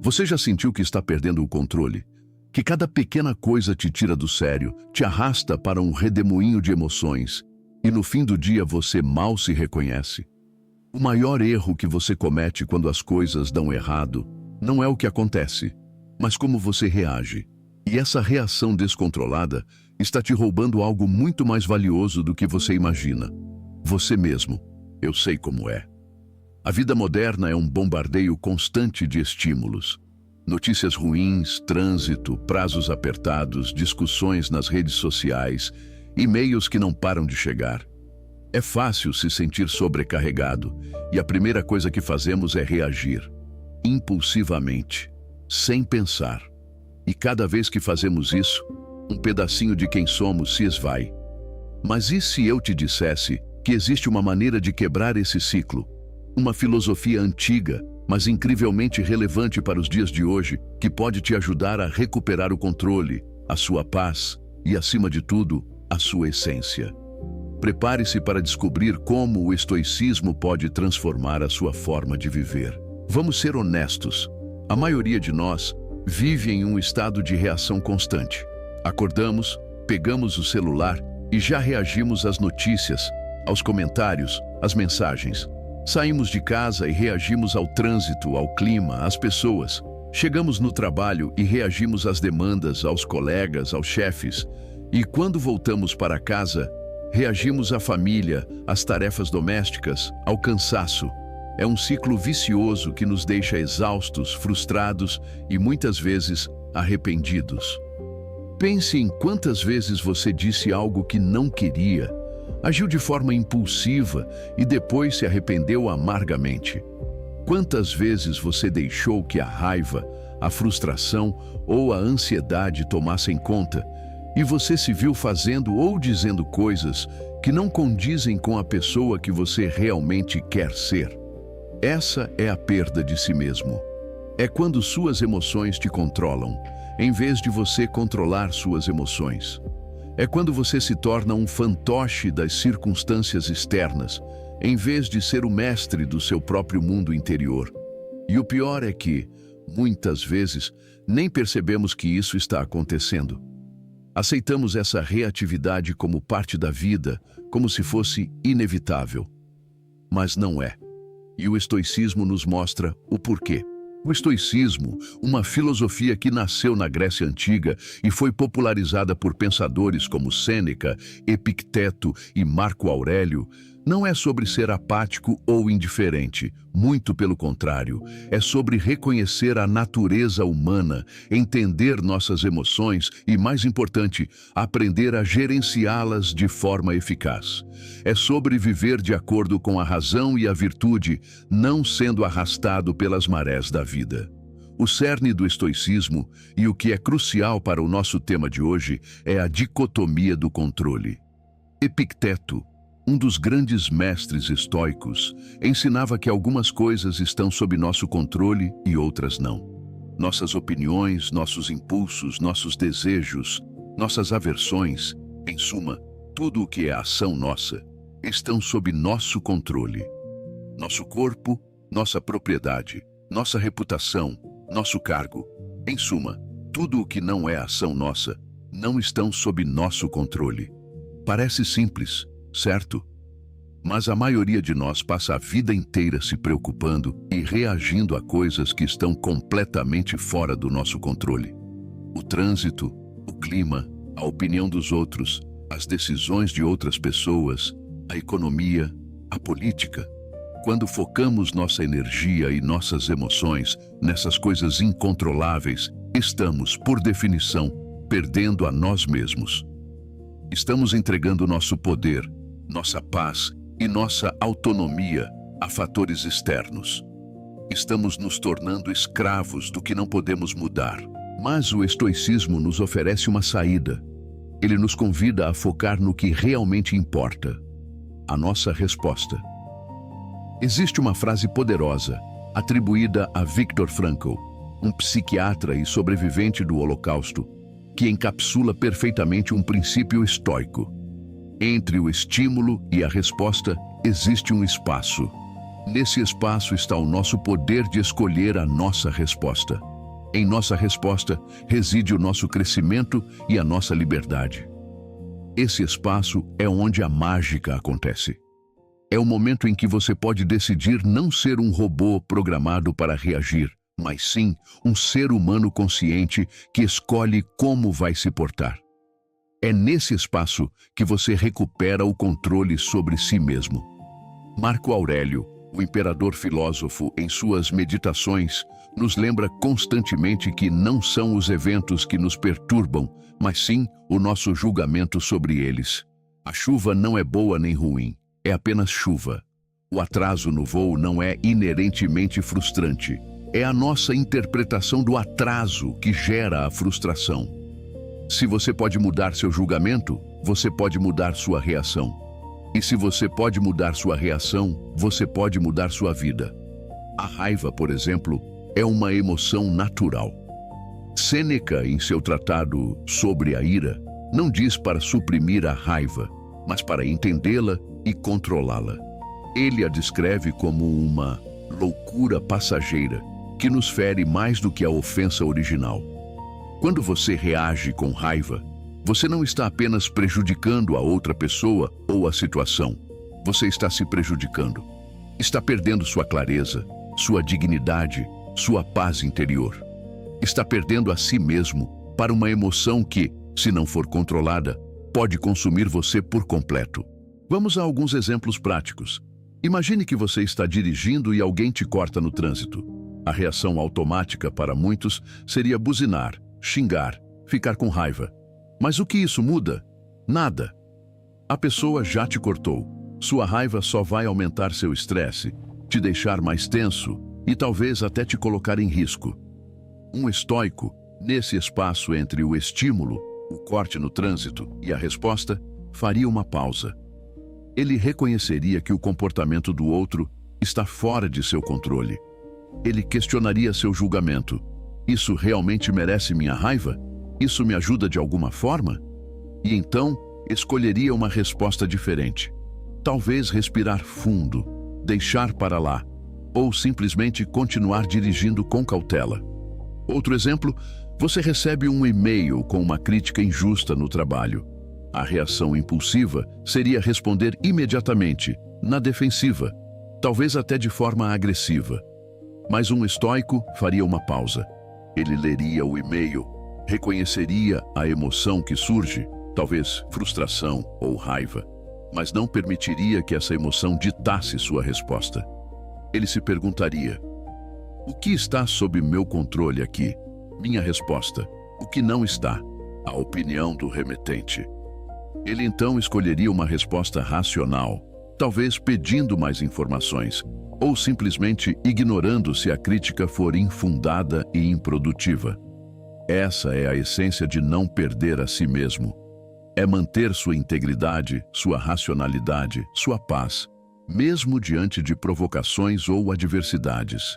Você já sentiu que está perdendo o controle? Que cada pequena coisa te tira do sério, te arrasta para um redemoinho de emoções, e no fim do dia você mal se reconhece? O maior erro que você comete quando as coisas dão errado não é o que acontece, mas como você reage. E essa reação descontrolada está te roubando algo muito mais valioso do que você imagina. Você mesmo. Eu sei como é. A vida moderna é um bombardeio constante de estímulos. Notícias ruins, trânsito, prazos apertados, discussões nas redes sociais, e-mails que não param de chegar. É fácil se sentir sobrecarregado, e a primeira coisa que fazemos é reagir, impulsivamente, sem pensar. E cada vez que fazemos isso, um pedacinho de quem somos se esvai. Mas e se eu te dissesse que existe uma maneira de quebrar esse ciclo? Uma filosofia antiga, mas incrivelmente relevante para os dias de hoje, que pode te ajudar a recuperar o controle, a sua paz e, acima de tudo, a sua essência. Prepare-se para descobrir como o estoicismo pode transformar a sua forma de viver. Vamos ser honestos. A maioria de nós vive em um estado de reação constante. Acordamos, pegamos o celular e já reagimos às notícias, aos comentários, às mensagens. Saímos de casa e reagimos ao trânsito, ao clima, às pessoas. Chegamos no trabalho e reagimos às demandas, aos colegas, aos chefes. E quando voltamos para casa, reagimos à família, às tarefas domésticas, ao cansaço. É um ciclo vicioso que nos deixa exaustos, frustrados e muitas vezes arrependidos. Pense em quantas vezes você disse algo que não queria, agiu de forma impulsiva e depois se arrependeu amargamente. Quantas vezes você deixou que a raiva, a frustração ou a ansiedade tomassem conta e você se viu fazendo ou dizendo coisas que não condizem com a pessoa que você realmente quer ser? Essa é a perda de si mesmo. É quando suas emoções te controlam, em vez de você controlar suas emoções. É quando você se torna um fantoche das circunstâncias externas, em vez de ser o mestre do seu próprio mundo interior. E o pior é que, muitas vezes, nem percebemos que isso está acontecendo. Aceitamos essa reatividade como parte da vida, como se fosse inevitável. Mas não é. E o estoicismo nos mostra o porquê. O estoicismo, uma filosofia que nasceu na Grécia Antiga e foi popularizada por pensadores como Sêneca, Epicteto e Marco Aurélio, não é sobre ser apático ou indiferente, muito pelo contrário, é sobre reconhecer a natureza humana, entender nossas emoções e, mais importante, aprender a gerenciá-las de forma eficaz. É sobre viver de acordo com a razão e a virtude, não sendo arrastado pelas marés da vida. O cerne do estoicismo, e o que é crucial para o nosso tema de hoje, é a dicotomia do controle. Epicteto, um dos grandes mestres estoicos, ensinava que algumas coisas estão sob nosso controle e outras não. Nossas opiniões, nossos impulsos, nossos desejos, nossas aversões, em suma, tudo o que é ação nossa, estão sob nosso controle. Nosso corpo, nossa propriedade, nossa reputação, nosso cargo, em suma, tudo o que não é ação nossa, não estão sob nosso controle. Parece simples, certo? Mas a maioria de nós passa a vida inteira se preocupando e reagindo a coisas que estão completamente fora do nosso controle. O trânsito, o clima, a opinião dos outros, as decisões de outras pessoas, a economia, a política. Quando focamos nossa energia e nossas emoções nessas coisas incontroláveis, estamos, por definição, perdendo a nós mesmos. Estamos entregando nosso poder, nossa paz e nossa autonomia a fatores externos. Estamos nos tornando escravos do que não podemos mudar. Mas o estoicismo nos oferece uma saída. Ele nos convida a focar no que realmente importa, a nossa resposta. Existe uma frase poderosa, atribuída a Viktor Frankl, um psiquiatra e sobrevivente do Holocausto, que encapsula perfeitamente um princípio estoico. Entre o estímulo e a resposta existe um espaço. Nesse espaço está o nosso poder de escolher a nossa resposta. Em nossa resposta reside o nosso crescimento e a nossa liberdade. Esse espaço é onde a mágica acontece. É o momento em que você pode decidir não ser um robô programado para reagir, mas sim um ser humano consciente que escolhe como vai se portar. É nesse espaço que você recupera o controle sobre si mesmo. Marco Aurélio, o imperador filósofo, em suas meditações, nos lembra constantemente que não são os eventos que nos perturbam, mas sim o nosso julgamento sobre eles. A chuva não é boa nem ruim, é apenas chuva. O atraso no voo não é inerentemente frustrante. É a nossa interpretação do atraso que gera a frustração. Se você pode mudar seu julgamento, você pode mudar sua reação. E se você pode mudar sua reação, você pode mudar sua vida. A raiva, por exemplo, é uma emoção natural. Sêneca, em seu tratado sobre a ira, não diz para suprimir a raiva, mas para entendê-la e controlá-la. Ele a descreve como uma loucura passageira que nos fere mais do que a ofensa original. Quando você reage com raiva, você não está apenas prejudicando a outra pessoa ou a situação. Você está se prejudicando. Está perdendo sua clareza, sua dignidade, sua paz interior. Está perdendo a si mesmo para uma emoção que, se não for controlada, pode consumir você por completo. Vamos a alguns exemplos práticos. Imagine que você está dirigindo e alguém te corta no trânsito. A reação automática para muitos seria buzinar, xingar, ficar com raiva. Mas o que isso muda? Nada. A pessoa já te cortou. Sua raiva só vai aumentar seu estresse, te deixar mais tenso e talvez até te colocar em risco. Um estoico, nesse espaço entre o estímulo, o corte no trânsito e a resposta, faria uma pausa. Ele reconheceria que o comportamento do outro está fora de seu controle. Ele questionaria seu julgamento. Isso realmente merece minha raiva? Isso me ajuda de alguma forma? E então, escolheria uma resposta diferente. Talvez respirar fundo, deixar para lá, ou simplesmente continuar dirigindo com cautela. Outro exemplo, você recebe um e-mail com uma crítica injusta no trabalho. A reação impulsiva seria responder imediatamente, na defensiva, talvez até de forma agressiva. Mas um estoico faria uma pausa. Ele leria o e-mail, reconheceria a emoção que surge, talvez frustração ou raiva, mas não permitiria que essa emoção ditasse sua resposta. Ele se perguntaria: o que está sob meu controle aqui? Minha resposta: o que não está? A opinião do remetente. Ele então escolheria uma resposta racional, talvez pedindo mais informações, ou simplesmente ignorando se a crítica for infundada e improdutiva. Essa é a essência de não perder a si mesmo. É manter sua integridade, sua racionalidade, sua paz, mesmo diante de provocações ou adversidades.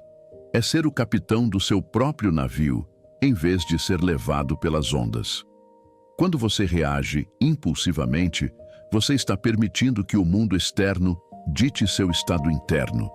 É ser o capitão do seu próprio navio, em vez de ser levado pelas ondas. Quando você reage impulsivamente, você está permitindo que o mundo externo dite seu estado interno.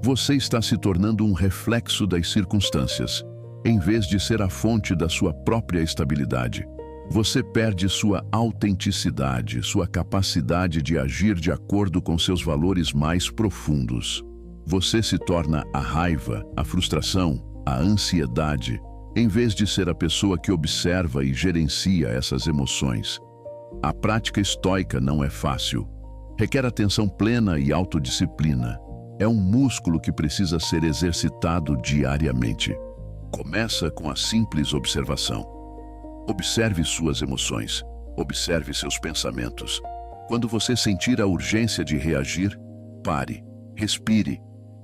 Você está se tornando um reflexo das circunstâncias, em vez de ser a fonte da sua própria estabilidade. Você perde sua autenticidade, sua capacidade de agir de acordo com seus valores mais profundos. Você se torna a raiva, a frustração, a ansiedade, em vez de ser a pessoa que observa e gerencia essas emoções. A prática estoica não é fácil. Requer atenção plena e autodisciplina. É um músculo que precisa ser exercitado diariamente. Começa com a simples observação. Observe suas emoções. Observe seus pensamentos. Quando você sentir a urgência de reagir, pare, respire,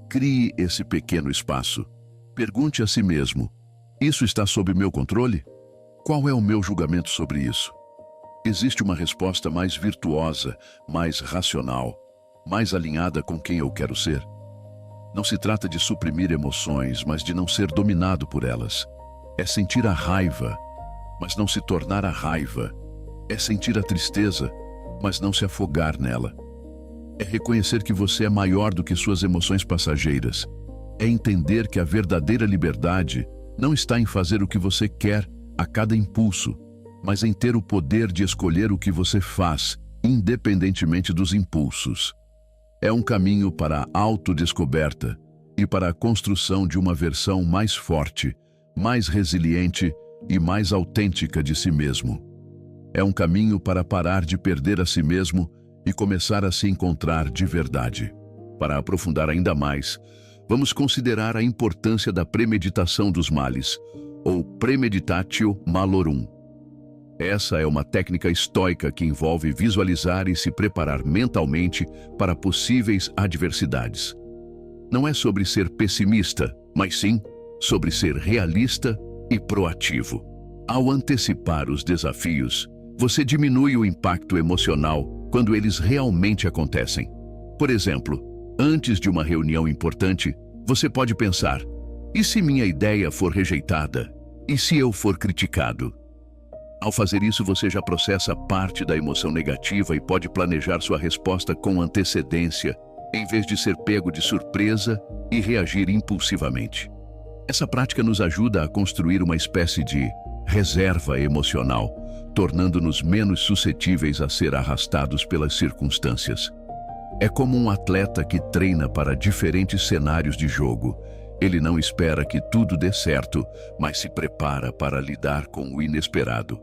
crie esse pequeno espaço. Pergunte a si mesmo: isso está sob meu controle? Qual é o meu julgamento sobre isso? Existe uma resposta mais virtuosa, mais racional, mais alinhada com quem eu quero ser? Não se trata de suprimir emoções, mas de não ser dominado por elas. É sentir a raiva, mas não se tornar a raiva. É sentir a tristeza, mas não se afogar nela. É reconhecer que você é maior do que suas emoções passageiras. É entender que a verdadeira liberdade não está em fazer o que você quer a cada impulso, mas em ter o poder de escolher o que você faz, independentemente dos impulsos. É um caminho para a autodescoberta e para a construção de uma versão mais forte, mais resiliente e mais autêntica de si mesmo. É um caminho para parar de perder a si mesmo e começar a se encontrar de verdade. Para aprofundar ainda mais, vamos considerar a importância da premeditação dos males, ou premeditatio malorum. Essa é uma técnica estoica que envolve visualizar e se preparar mentalmente para possíveis adversidades. Não é sobre ser pessimista, mas sim sobre ser realista e proativo. Ao antecipar os desafios, você diminui o impacto emocional quando eles realmente acontecem. Por exemplo, antes de uma reunião importante, você pode pensar: e se minha ideia for rejeitada? E se eu for criticado? Ao fazer isso, você já processa parte da emoção negativa e pode planejar sua resposta com antecedência, em vez de ser pego de surpresa e reagir impulsivamente. Essa prática nos ajuda a construir uma espécie de reserva emocional, tornando-nos menos suscetíveis a ser arrastados pelas circunstâncias. É como um atleta que treina para diferentes cenários de jogo. Ele não espera que tudo dê certo, mas se prepara para lidar com o inesperado.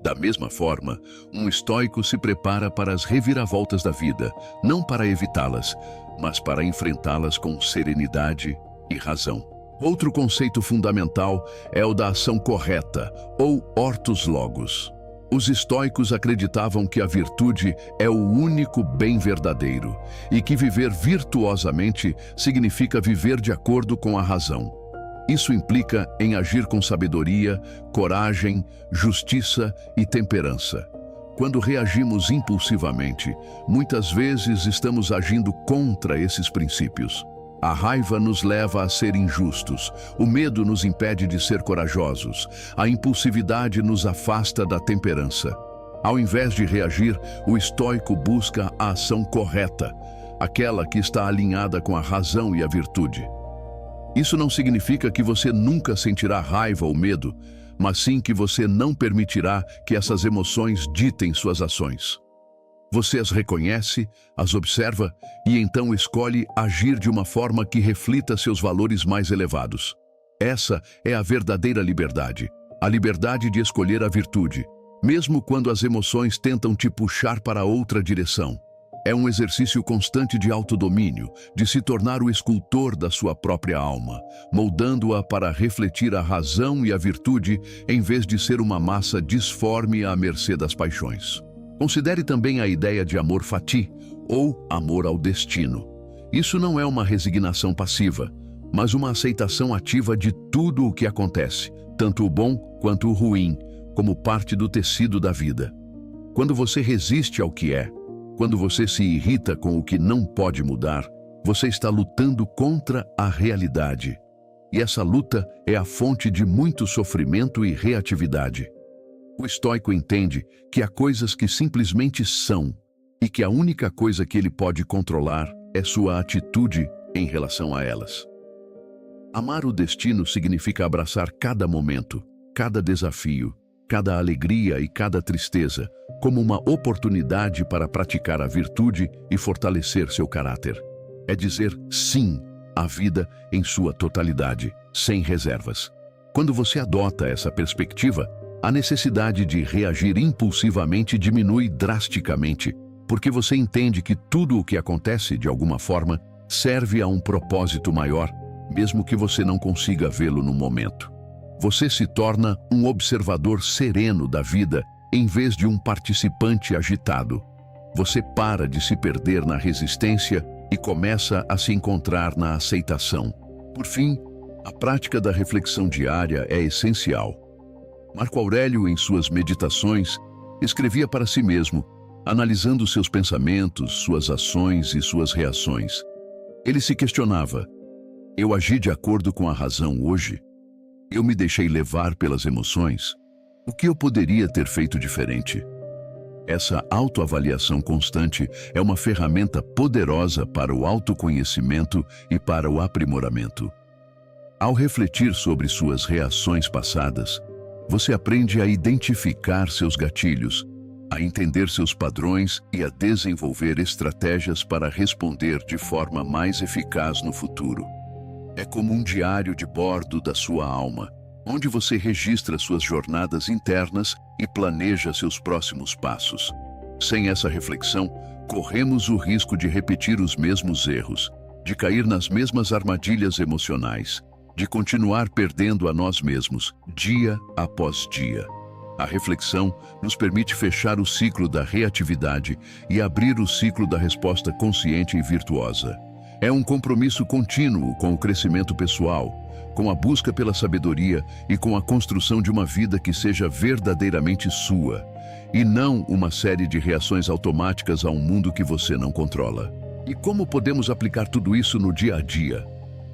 Da mesma forma, um estoico se prepara para as reviravoltas da vida, não para evitá-las, mas para enfrentá-las com serenidade e razão. Outro conceito fundamental é o da ação correta, ou ortus logos. Os estoicos acreditavam que a virtude é o único bem verdadeiro e que viver virtuosamente significa viver de acordo com a razão. Isso implica em agir com sabedoria, coragem, justiça e temperança. Quando reagimos impulsivamente, muitas vezes estamos agindo contra esses princípios. A raiva nos leva a ser injustos, o medo nos impede de ser corajosos, a impulsividade nos afasta da temperança. Ao invés de reagir, o estoico busca a ação correta, aquela que está alinhada com a razão e a virtude. Isso não significa que você nunca sentirá raiva ou medo, mas sim que você não permitirá que essas emoções ditem suas ações. Você as reconhece, as observa e então escolhe agir de uma forma que reflita seus valores mais elevados. Essa é a verdadeira liberdade, a liberdade de escolher a virtude, mesmo quando as emoções tentam te puxar para outra direção. É um exercício constante de autodomínio, de se tornar o escultor da sua própria alma, moldando-a para refletir a razão e a virtude, em vez de ser uma massa disforme à mercê das paixões. Considere também a ideia de amor fati, ou amor ao destino. Isso não é uma resignação passiva, mas uma aceitação ativa de tudo o que acontece, tanto o bom quanto o ruim, como parte do tecido da vida. Quando você resiste ao que é, quando você se irrita com o que não pode mudar, você está lutando contra a realidade. E essa luta é a fonte de muito sofrimento e reatividade. O estoico entende que há coisas que simplesmente são, e que a única coisa que ele pode controlar é sua atitude em relação a elas. Amar o destino significa abraçar cada momento, cada desafio, cada alegria e cada tristeza, como uma oportunidade para praticar a virtude e fortalecer seu caráter. É dizer sim à vida em sua totalidade, sem reservas. Quando você adota essa perspectiva, a necessidade de reagir impulsivamente diminui drasticamente, porque você entende que tudo o que acontece, de alguma forma, serve a um propósito maior, mesmo que você não consiga vê-lo no momento. Você se torna um observador sereno da vida, em vez de um participante agitado. Você para de se perder na resistência e começa a se encontrar na aceitação. Por fim, a prática da reflexão diária é essencial. Marco Aurélio, em suas meditações, escrevia para si mesmo, analisando seus pensamentos, suas ações e suas reações. Ele se questionava: eu agi de acordo com a razão hoje? Eu me deixei levar pelas emoções? O que eu poderia ter feito diferente? Essa autoavaliação constante é uma ferramenta poderosa para o autoconhecimento e para o aprimoramento. Ao refletir sobre suas reações passadas, você aprende a identificar seus gatilhos, a entender seus padrões e a desenvolver estratégias para responder de forma mais eficaz no futuro. É como um diário de bordo da sua alma, onde você registra suas jornadas internas e planeja seus próximos passos. Sem essa reflexão, corremos o risco de repetir os mesmos erros, de cair nas mesmas armadilhas emocionais, de continuar perdendo a nós mesmos, dia após dia. A reflexão nos permite fechar o ciclo da reatividade e abrir o ciclo da resposta consciente e virtuosa. É um compromisso contínuo com o crescimento pessoal, com a busca pela sabedoria e com a construção de uma vida que seja verdadeiramente sua, e não uma série de reações automáticas a um mundo que você não controla. E como podemos aplicar tudo isso no dia a dia?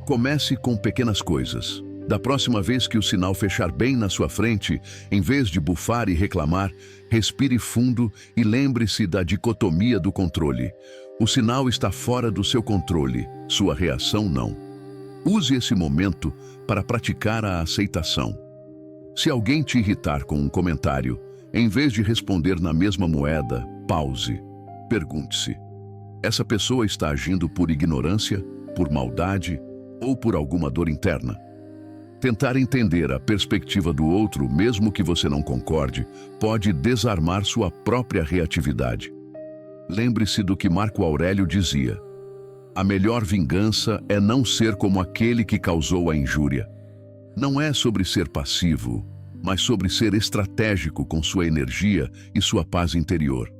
Comece com pequenas coisas. Da próxima vez que o sinal fechar bem na sua frente, em vez de bufar e reclamar, respire fundo e lembre-se da dicotomia do controle. O sinal está fora do seu controle, sua reação não. Use esse momento para praticar a aceitação. Se alguém te irritar com um comentário, em vez de responder na mesma moeda, pause. Pergunte-se: essa pessoa está agindo por ignorância, por maldade ou por alguma dor interna? Tentar entender a perspectiva do outro, mesmo que você não concorde, pode desarmar sua própria reatividade. Lembre-se do que Marco Aurélio dizia: a melhor vingança é não ser como aquele que causou a injúria. Não é sobre ser passivo, mas sobre ser estratégico com sua energia e sua paz interior.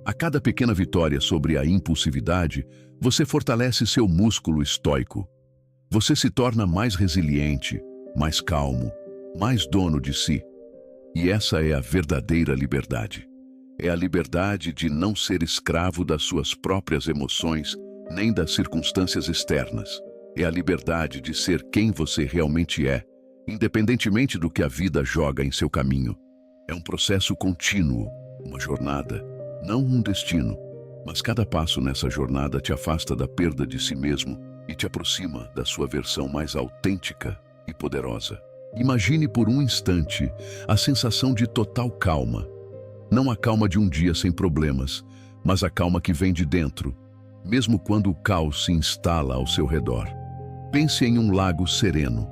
A cada pequena vitória sobre a impulsividade, você fortalece seu músculo estoico. Você se torna mais resiliente, mais calmo, mais dono de si. E essa é a verdadeira liberdade. É a liberdade de não ser escravo das suas próprias emoções, nem das circunstâncias externas. É a liberdade de ser quem você realmente é, independentemente do que a vida joga em seu caminho. É um processo contínuo, uma jornada, não um destino, mas cada passo nessa jornada te afasta da perda de si mesmo e te aproxima da sua versão mais autêntica e poderosa. Imagine por um instante a sensação de total calma. Não a calma de um dia sem problemas, mas a calma que vem de dentro, mesmo quando o caos se instala ao seu redor. Pense em um lago sereno.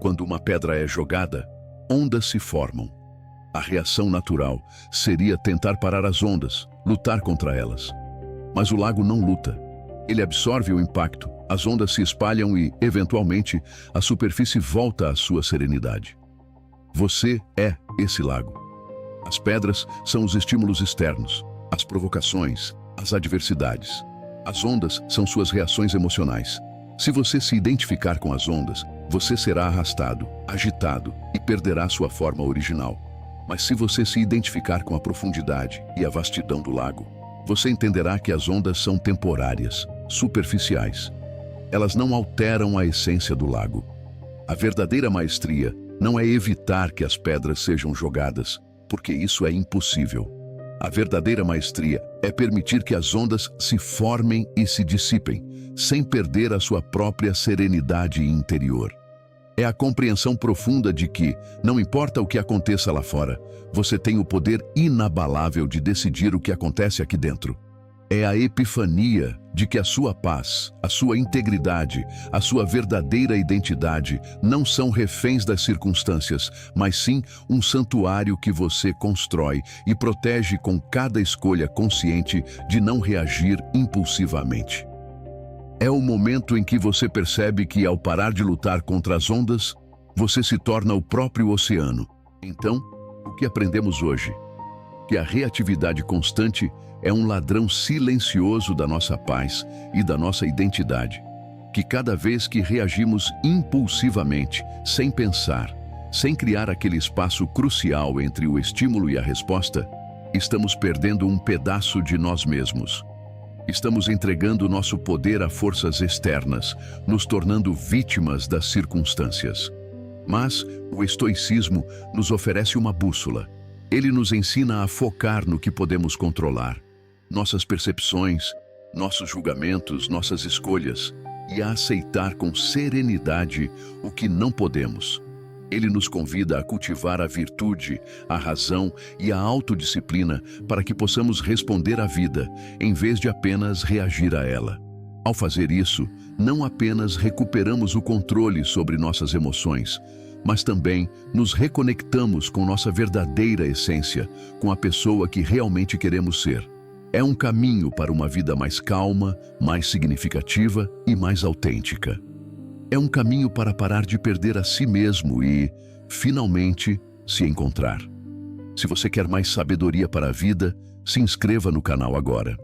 Quando uma pedra é jogada, ondas se formam. A reação natural seria tentar parar as ondas, lutar contra elas. Mas o lago não luta. Ele absorve o impacto, as ondas se espalham e, eventualmente, a superfície volta à sua serenidade. Você é esse lago. As pedras são os estímulos externos, as provocações, as adversidades. As ondas são suas reações emocionais. Se você se identificar com as ondas, você será arrastado, agitado e perderá sua forma original. Mas se você se identificar com a profundidade e a vastidão do lago, você entenderá que as ondas são temporárias, superficiais. Elas não alteram a essência do lago. A verdadeira maestria não é evitar que as pedras sejam jogadas, porque isso é impossível. A verdadeira maestria é permitir que as ondas se formem e se dissipem, sem perder a sua própria serenidade interior. É a compreensão profunda de que, não importa o que aconteça lá fora, você tem o poder inabalável de decidir o que acontece aqui dentro. É a epifania de que a sua paz, a sua integridade, a sua verdadeira identidade não são reféns das circunstâncias, mas sim um santuário que você constrói e protege com cada escolha consciente de não reagir impulsivamente. É o momento em que você percebe que, ao parar de lutar contra as ondas, você se torna o próprio oceano. Então, o que aprendemos hoje? Que a reatividade constante é um ladrão silencioso da nossa paz e da nossa identidade. Que cada vez que reagimos impulsivamente, sem pensar, sem criar aquele espaço crucial entre o estímulo e a resposta, estamos perdendo um pedaço de nós mesmos. Estamos entregando nosso poder a forças externas, nos tornando vítimas das circunstâncias. Mas o estoicismo nos oferece uma bússola. Ele nos ensina a focar no que podemos controlar. Nossas percepções, nossos julgamentos, nossas escolhas. e a aceitar com serenidade o que não podemos. Ele nos convida a cultivar a virtude, a razão e a autodisciplina para que possamos responder à vida, em vez de apenas reagir a ela. Ao fazer isso, não apenas recuperamos o controle sobre nossas emoções, mas também nos reconectamos com nossa verdadeira essência, com a pessoa que realmente queremos ser. É um caminho para uma vida mais calma, mais significativa e mais autêntica. É um caminho para parar de perder a si mesmo e, finalmente, se encontrar. Se você quer mais sabedoria para a vida, se inscreva no canal agora.